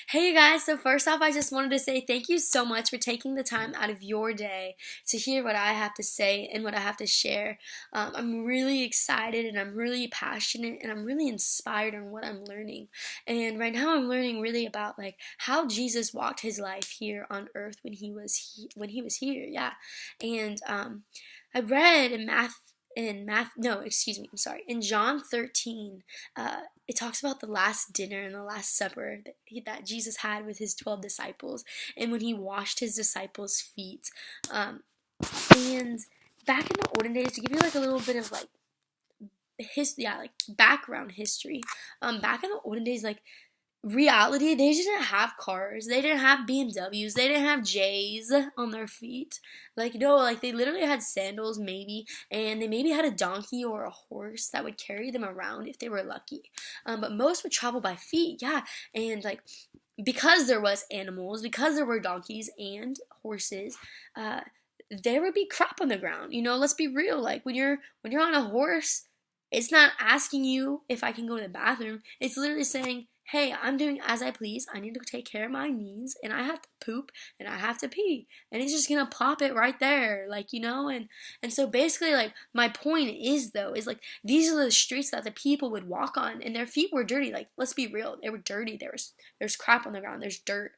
Hey you guys, so first off, I just wanted to say thank you so much for taking the time out of your day to hear what I have to say and what I have to share. I'm really excited and I'm really passionate and I'm really inspired on what I'm learning. And right now I'm learning really about like how Jesus walked his life here on earth when he was here, yeah. And I read in John 13, it talks about the last dinner and the last supper that Jesus had with his 12 disciples, and when he washed his disciples' feet. And back in the olden days, to give you like a little bit of like like background history, back in the olden days, like reality, they didn't have cars, they didn't have BMWs, they didn't have J's on their feet. Like, no, like they literally had sandals, maybe, and they maybe had a donkey or a horse that would carry them around if they were lucky. But most would travel by feet, yeah. And like, because there was animals, because there were donkeys and horses, uh, there would be crap on the ground. Let's be real. Like when you're on a horse, it's not asking you if I can go to the bathroom. It's literally saying, "Hey, I'm doing as I please. I need to take care of my needs, and I have to poop, and I have to pee." And it's just gonna plop it right there, and so basically, like my point is though, is like these are the streets that the people would walk on, and their feet were dirty. Like let's be real, they were dirty. There's crap on the ground. There's dirt.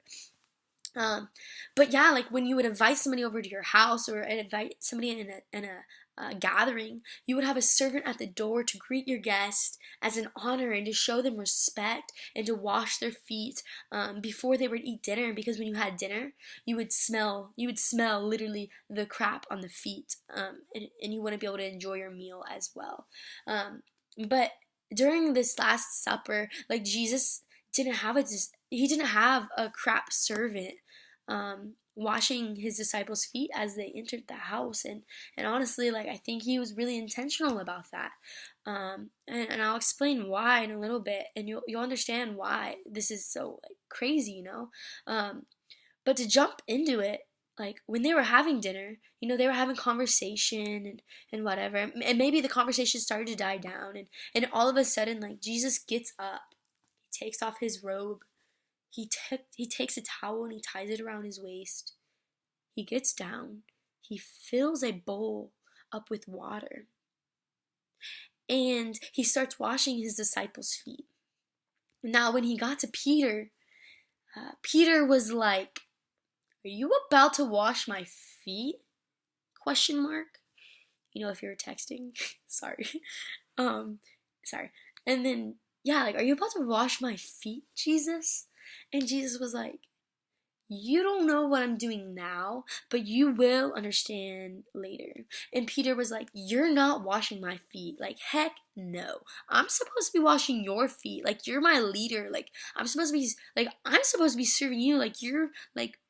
Um, but yeah, like when you would invite somebody over to your house or invite somebody in a gathering, you would have a servant at the door to greet your guest as an honor and to show them respect and to wash their feet before they would eat dinner. Because when you had dinner, you would smell literally the crap on the feet, and you wouldn't be able to enjoy your meal as well. But during this Last Supper, like Jesus didn't have he didn't have a crap servant washing his disciples' feet as they entered the house, and honestly, like I think he was really intentional about that, and I'll explain why in a little bit, and you'll understand why this is so like crazy, but to jump into it. Like when they were having dinner, they were having conversation and whatever, and maybe the conversation started to die down, and all of a sudden, like Jesus gets up, he takes off his robe, he takes a towel and he ties it around his waist. He gets down. He fills a bowl up with water. And he starts washing his disciples' feet. Now, when he got to Peter, Peter was like, "Are you about to wash my feet?" Question mark. If you were texting, sorry. Um, sorry. And then, yeah, like, "Are you about to wash my feet, Jesus?" And Jesus was like, "You don't know what I'm doing now, but you will understand later." And Peter was like, "You're not washing my feet. Like, heck no. I'm supposed to be washing your feet. Like, you're my leader. Like, I'm supposed to be serving you. Like, you're like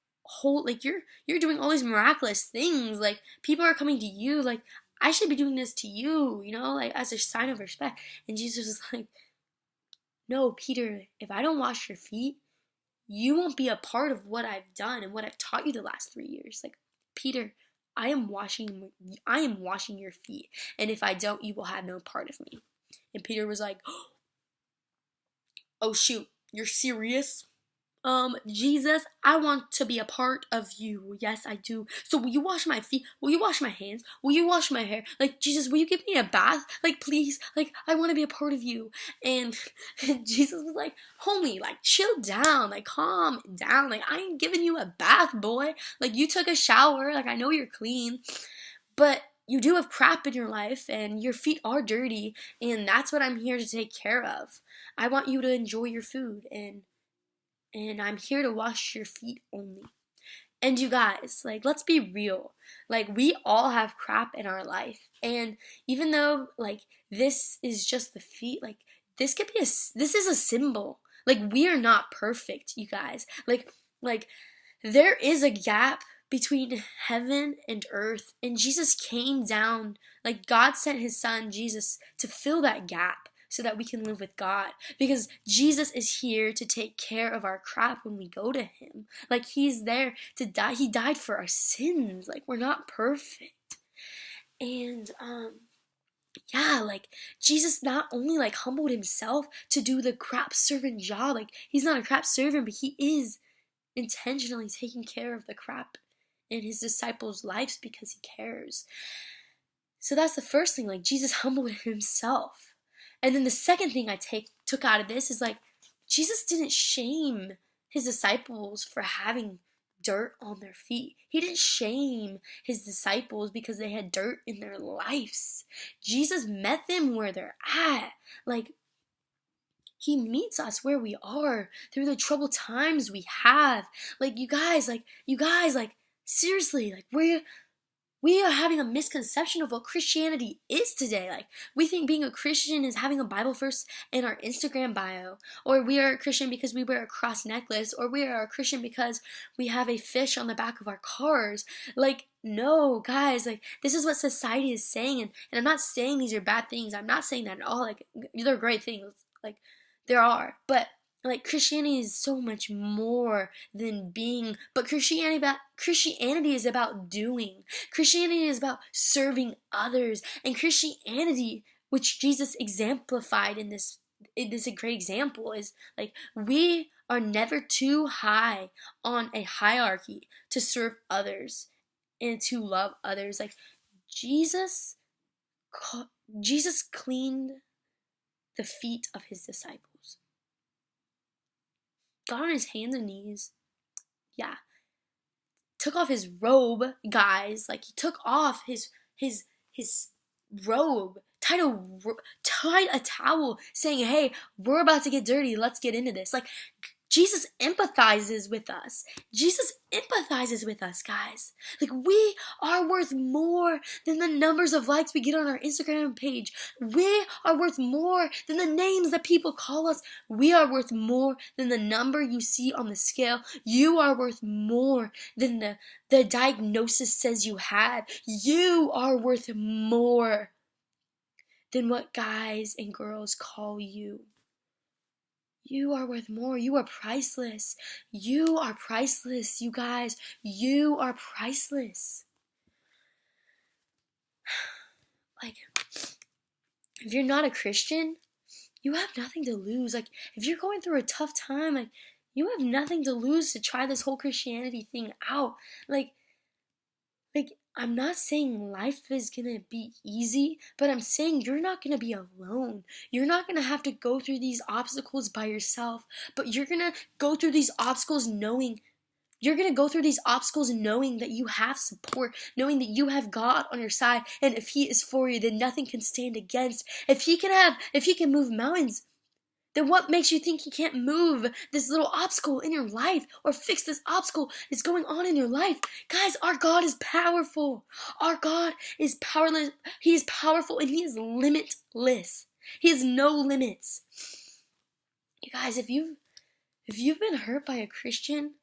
you're doing all these miraculous things. Like, people are coming to you. Like, I should be doing this to you, like as a sign of respect." And Jesus was like, "No, Peter, if I don't wash your feet, you won't be a part of what I've done and what I've taught you the last 3 years. Like, Peter, I am washing your feet, and if I don't, you will have no part of me." And Peter was like, "Oh shoot, you're serious? Jesus, I want to be a part of you. Yes, I do. So will you wash my feet? Will you wash my hands? Will you wash my hair? Like, Jesus, will you give me a bath? Like, please, like, I want to be a part of you." And, and Jesus was like, "Homie, like, chill down. Like, calm down. Like, I ain't giving you a bath, boy. Like, you took a shower. Like, I know you're clean. But you do have crap in your life, and your feet are dirty, and that's what I'm here to take care of. I want you to enjoy your food, and I'm here to wash your feet only." And you guys, like, let's be real. Like, we all have crap in our life. And even though, like, this is just the feet, like, this is a symbol. Like, we are not perfect, you guys. Like, there is a gap between heaven and earth. And Jesus came down, like, God sent his son, Jesus, to fill that gap so that we can live with God. Because Jesus is here to take care of our crap when we go to him. Like, he's there to die. He died for our sins. Like, we're not perfect. And yeah, like Jesus not only like humbled himself to do the crap servant job, like he's not a crap servant, but he is intentionally taking care of the crap in his disciples' lives because he cares. So that's the first thing, like Jesus humbled himself. And then the second thing I took out of this is like Jesus didn't shame his disciples for having dirt on their feet. He didn't shame his disciples because they had dirt in their lives. Jesus met them where they're at. Like he meets us where we are through the troubled times we have. Like you guys, like seriously, like we are having a misconception of what Christianity is today. Like, we think being a Christian is having a Bible verse in our Instagram bio, or we are a Christian because we wear a cross necklace, or we are a Christian because we have a fish on the back of our cars. Like, no, guys, like, this is what society is saying, and I'm not saying these are bad things. I'm not saying that at all. Like, they're great things. Like, there are. But like Christianity is so much more than being, but Christianity is about doing. Christianity is about serving others, and Christianity, which Jesus exemplified in this is a great example, is like we are never too high on a hierarchy to serve others and to love others. Like Jesus Jesus cleaned the feet of his disciples, got on his hands and knees, yeah, took off his robe, guys. Like he took off his robe, tied a towel, saying, "Hey, we're about to get dirty. Let's get into this." Like Jesus empathizes with us. Jesus empathizes with us, guys. Like we are worth more than the numbers of likes we get on our Instagram page. We are worth more than the names that people call us. We are worth more than the number you see on the scale. You are worth more than the diagnosis says you had. You are worth more than what guys and girls call you. You are worth more. You are priceless. You are priceless, you guys. You are priceless. Like, if you're not a Christian, you have nothing to lose. Like, if you're going through a tough time, like, you have nothing to lose to try this whole Christianity thing out. Like, I'm not saying life is gonna be easy, but I'm saying you're not gonna be alone. You're not gonna have to go through these obstacles by yourself, but you're gonna go through these obstacles knowing that you have support, knowing that you have God on your side, and if He is for you, then nothing can stand against. If He can move mountains, then what makes you think He can't move this little obstacle in your life or fix this obstacle that's going on in your life? Guys, our God is powerful. Our God is powerless. He is powerful and He is limitless. He has no limits. You guys, if you've been hurt by a Christian,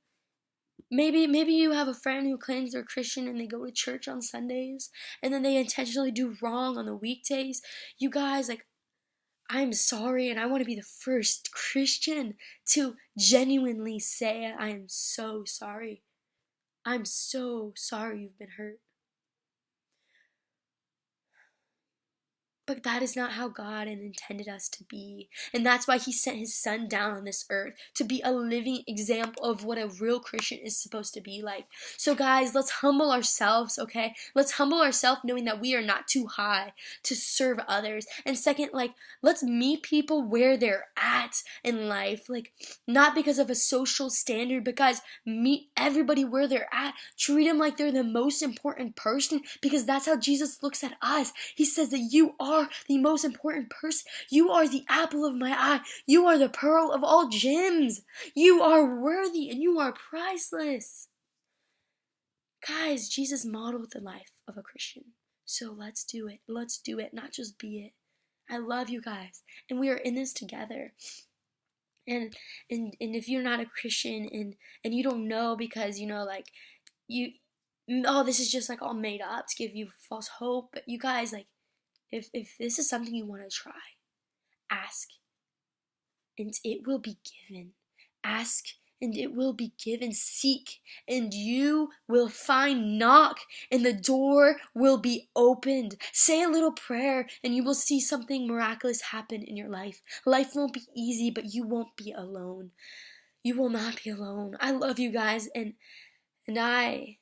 maybe you have a friend who claims they're Christian and they go to church on Sundays and then they intentionally do wrong on the weekdays. You guys, like, I'm sorry, and I want to be the first Christian to genuinely say I am so sorry. I'm so sorry you've been hurt. But that is not how God intended us to be. And that's why He sent His Son down on this earth to be a living example of what a real Christian is supposed to be like. So guys, let's humble ourselves, okay? Let's humble ourselves knowing that we are not too high to serve others. And second, like, let's meet people where they're at in life. Like, not because of a social standard, but guys, meet everybody where they're at. Treat them like they're the most important person because that's how Jesus looks at us. He says that you are the most important person. You are the apple of my eye. You are the pearl of all gems. You are worthy and you are priceless. Guys, Jesus modeled the life of a Christian. So let's do it. Let's do it, not just be it. I love you guys. And we are in this together. And if you're not a Christian and you don't know because, you know, like, this is just like all made up to give you false hope. But you guys, like, if this is something you want to try, ask and it will be given. Ask and it will be given. Seek, and you will find. Knock, and the door will be opened. Say a little prayer, and you will see something miraculous happen in your life. Life won't be easy, but you won't be alone. You will not be alone. I love you guys, and I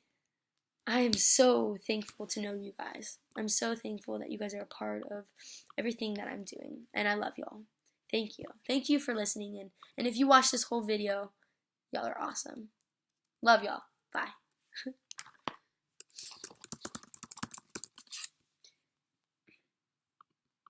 am so thankful to know you guys. I'm so thankful that you guys are a part of everything that I'm doing, and I love y'all. Thank you. Thank you for listening in. And if you watched this whole video, y'all are awesome. Love y'all. Bye.